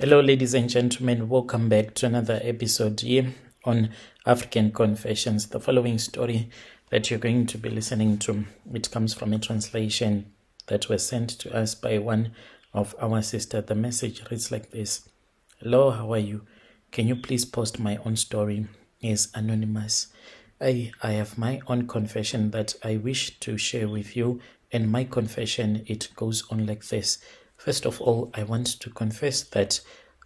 Hello, ladies and gentlemen. Welcome back to another episode here on African Confessions. The following story that you're going to be listening to, it comes from a translation that was sent to us by one of our sisters. The message reads like this. Hello, how are you? Can you please post my own story? Is anonymous. I have my own confession that I wish to share with you, and my confession, it goes on like this. First of all, I want to confess that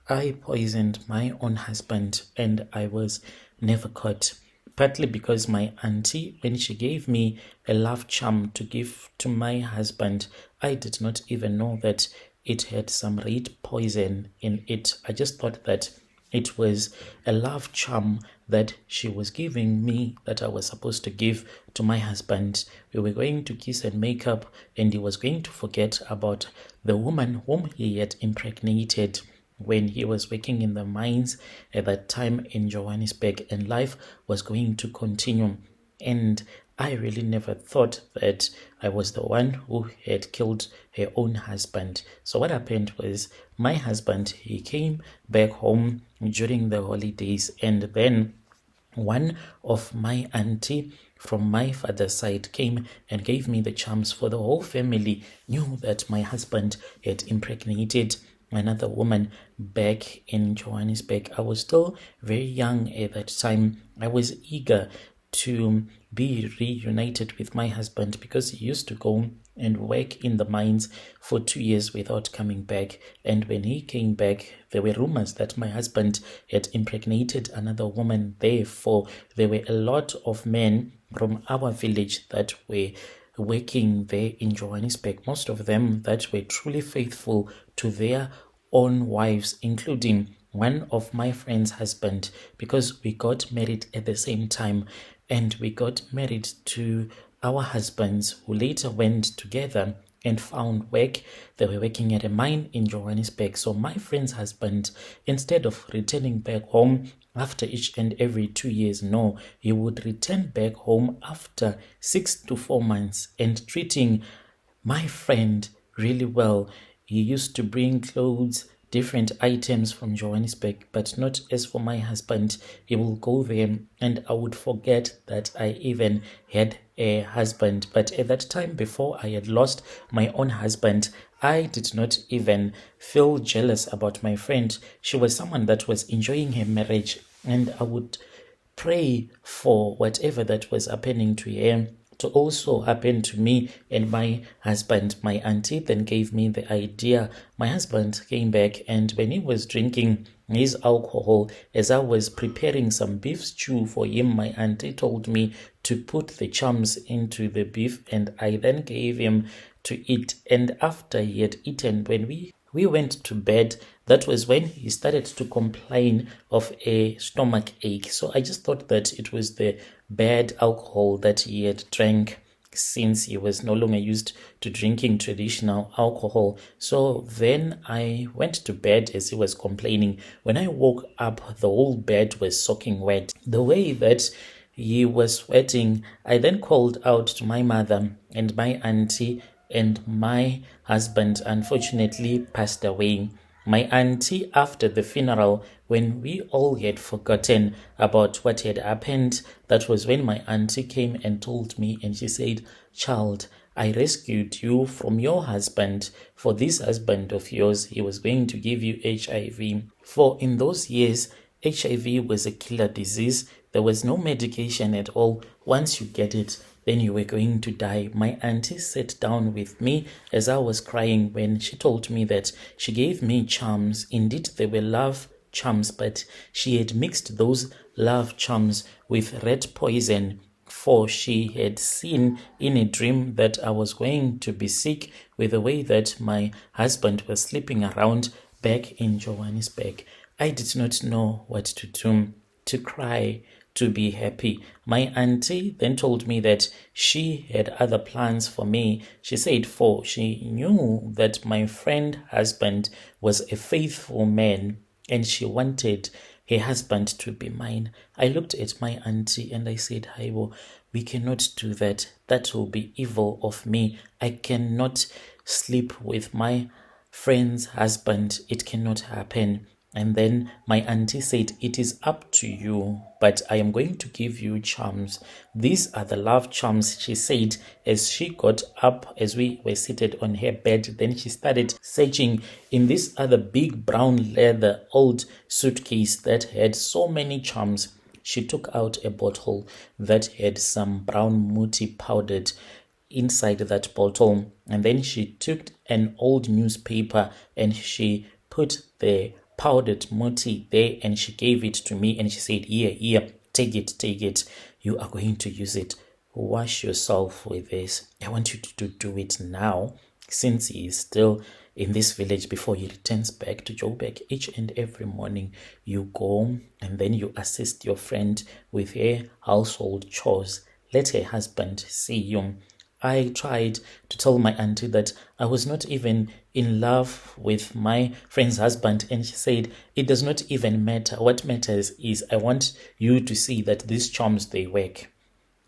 I poisoned my own husband and I was never caught. Partly because my auntie, when she gave me a love charm to give to my husband, I did not even know that it had some red poison in it. I just thought that it was a love charm that she was giving me that I was supposed to give to my husband. We were going to kiss and make up, and he was going to forget about the woman whom he had impregnated when he was working in the mines at that time in Johannesburg, and life was going to continue. And I really never thought that I was the one who had killed her own husband. So what happened was my husband, he came back home during the holidays, and then one of my auntie from my father's side came and gave me the charms. For the whole family knew that my husband had impregnated another woman back in Johannesburg. I was still very young at that time. I was eager to be reunited with my husband because he used to go and work in the mines for 2 years without coming back. And when he came back, there were rumors that my husband had impregnated another woman. Therefore, there were a lot of men from our village that were working there in Johannesburg, most of them that were truly faithful to their own wives, including one of my friend's husband, because we got married at the same time, and we got married to our husbands who later went together and found work. They were working at a mine in Johannesburg. So my friend's husband, instead of returning back home after each and every 2 years, no, he would return back home after 6 to 4 months and treating my friend really well. He used to bring clothes, different items from Johannesburg, but not as for my husband. He will go there and I would forget that I even had a husband. But at that time, before I had lost my own husband, I did not even feel jealous about my friend. She was someone that was enjoying her marriage, and I would pray for whatever that was happening to her to also happen to me and my husband. My auntie then gave me the idea. My husband came back, and when he was drinking his alcohol, as I was preparing some beef stew for him, my auntie told me to put the charms into the beef, and I then gave him to eat. And after he had eaten, when we went to bed, that was when he started to complain of a stomach ache. So I just thought that it was the bad alcohol that he had drank, since he was no longer used to drinking traditional alcohol. So then I went to bed as he was complaining. When I woke up, the whole bed was soaking wet. The way that he was sweating, I then called out to my mother and my auntie, and my husband unfortunately passed away. My auntie, after the funeral, when we all had forgotten about what had happened, that was when my auntie came and told me, and she said, "Child, I rescued you from your husband. For this husband of yours, he was going to give you HIV. For in those years, HIV was a killer disease. There was no medication at all. Once you get it, then you were going to die." My auntie sat down with me as I was crying when she told me that she gave me charms. Indeed, they were love charms, but she had mixed those love charms with red poison, for she had seen in a dream that I was going to be sick with the way that my husband was sleeping around back in Johannesburg. I did not know what to do, to cry, to be happy. My auntie then told me that she had other plans for me. She said, for she knew that my friend husband was a faithful man, and she wanted her husband to be mine. I looked at my auntie and I said, Haibo, we cannot do that. That will be evil of me. I cannot sleep with my friend's husband, it cannot happen. And then my auntie said, it is up to you, but I am going to give you charms. These are the love charms, she said, as she got up, as we were seated on her bed. Then she started searching in this other big brown leather old suitcase that had so many charms. She took out a bottle that had some brown muti powdered inside that bottle, and then she took an old newspaper and she put the powdered muti there, and she gave it to me and she said, here, take it, you are going to use it. Wash yourself with this. I want you to do it now, since he is still in this village. Before he returns back to Joburg, each and every morning you go and then you assist your friend with her household chores. Let her husband see you. I tried to tell my auntie that I was not even in love with my friend's husband, and she said, it does not even matter. What matters is I want you to see that these charms, they work.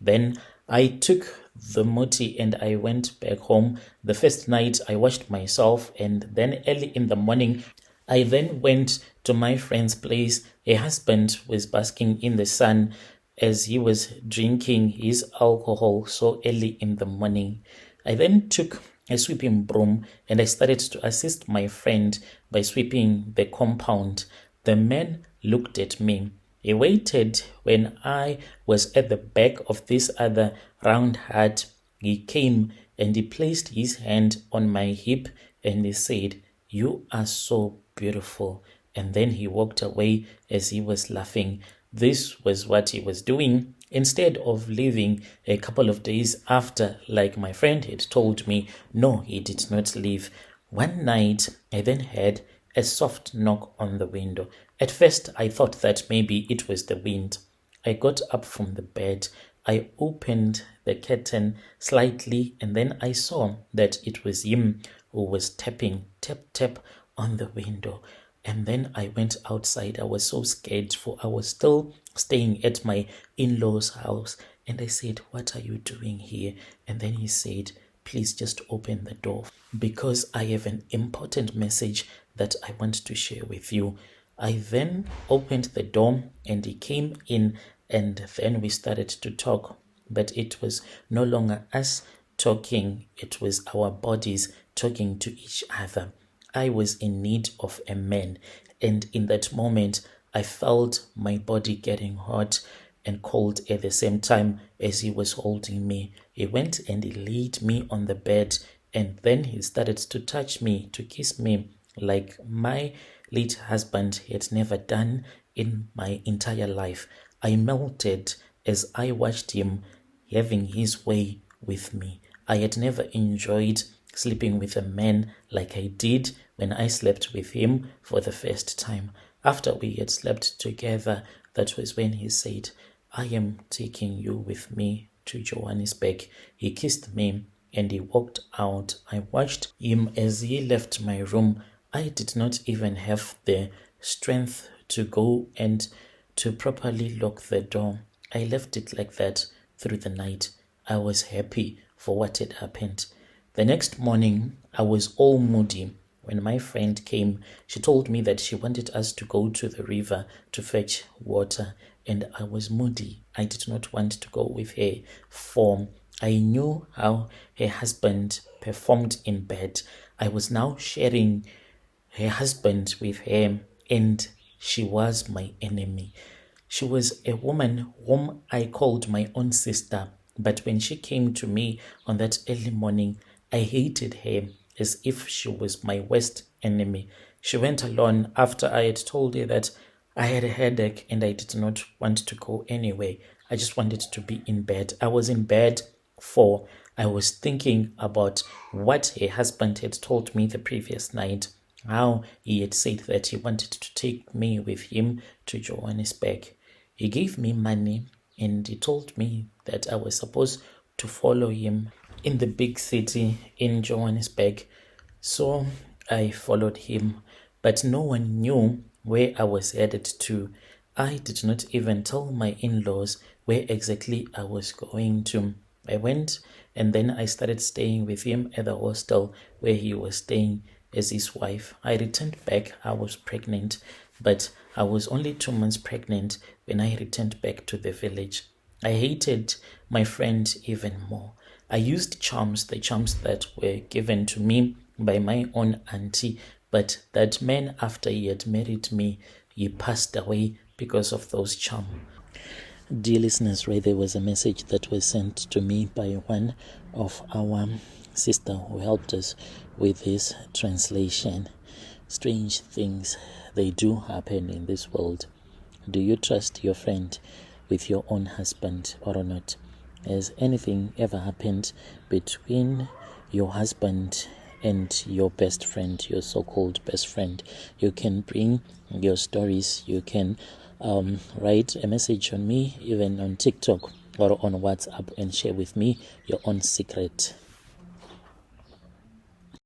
Then I took the muti and I went back home. The first night I washed myself, and then early in the morning I then went to my friend's place. Her husband was basking in the sun as he was drinking his alcohol so early in the morning. I then took a sweeping broom and I started to assist my friend by sweeping the compound. The man looked at me. He waited when I was at the back of this other round hut. He came and he placed his hand on my hip and he said, you are so beautiful. And then he walked away as he was laughing. This was what he was doing. Instead of leaving a couple of days after, like my friend had told me, no, he did not leave. One night, I then heard a soft knock on the window. At first, I thought that maybe it was the wind. I got up from the bed. I opened the curtain slightly, and then I saw that it was him who was tapping, tap on the window. And then I went outside. I was so scared, for I was still staying at my in-laws' house. And I said, what are you doing here? And then he said, please just open the door, because I have an important message that I want to share with you. I then opened the door and he came in, and then we started to talk. But it was no longer us talking, it was our bodies talking to each other. I was in need of a man, and in that moment I felt my body getting hot and cold at the same time as he was holding me. He went and he laid me on the bed, and then he started to touch me, to kiss me like my late husband had never done in my entire life. I melted as I watched him having his way with me. I had never enjoyed sleeping with a man like I did when I slept with him for the first time. After we had slept together, that was when he said, I am taking you with me to Johannesburg. He kissed me and he walked out. I watched him as he left my room. I did not even have the strength to go and to properly lock the door. I left it like that through the night. I was happy for what had happened. The next morning, I was all moody. When my friend came, she told me that she wanted us to go to the river to fetch water, and I was moody. I did not want to go with her, for I knew how her husband performed in bed. I was now sharing her husband with her, and she was my enemy. She was a woman whom I called my own sister, but when she came to me on that early morning, I hated her as if she was my worst enemy. She went alone after I had told her that I had a headache and I did not want to go anywhere. I just wanted to be in bed. I was in bed, for I was thinking about what her husband had told me the previous night, how he had said that he wanted to take me with him to Johannesburg. He gave me money and he told me that I was supposed to follow him in the big city in Johannesburg. So I followed him, but no one knew where I was headed to. I did not even tell my in-laws where exactly I was going to. I went and then I started staying with him at the hostel where he was staying. as his wife. I returned back, I was pregnant, but I was only 2 months pregnant when I returned back to the village. I hated my friend even more. I used charms, the charms that were given to me by my own auntie, but that man, after he had married me, he passed away because of those charms. Dear listeners, right, there was a message that was sent to me by one of our sister who helped us with this translation. Strange things, they do happen in this world. Do you trust your friend with your own husband or not? Has anything ever happened between your husband and your best friend, your so-called best friend? You can bring your stories. You can write a message on me, even on TikTok or on WhatsApp, and share with me your own secret.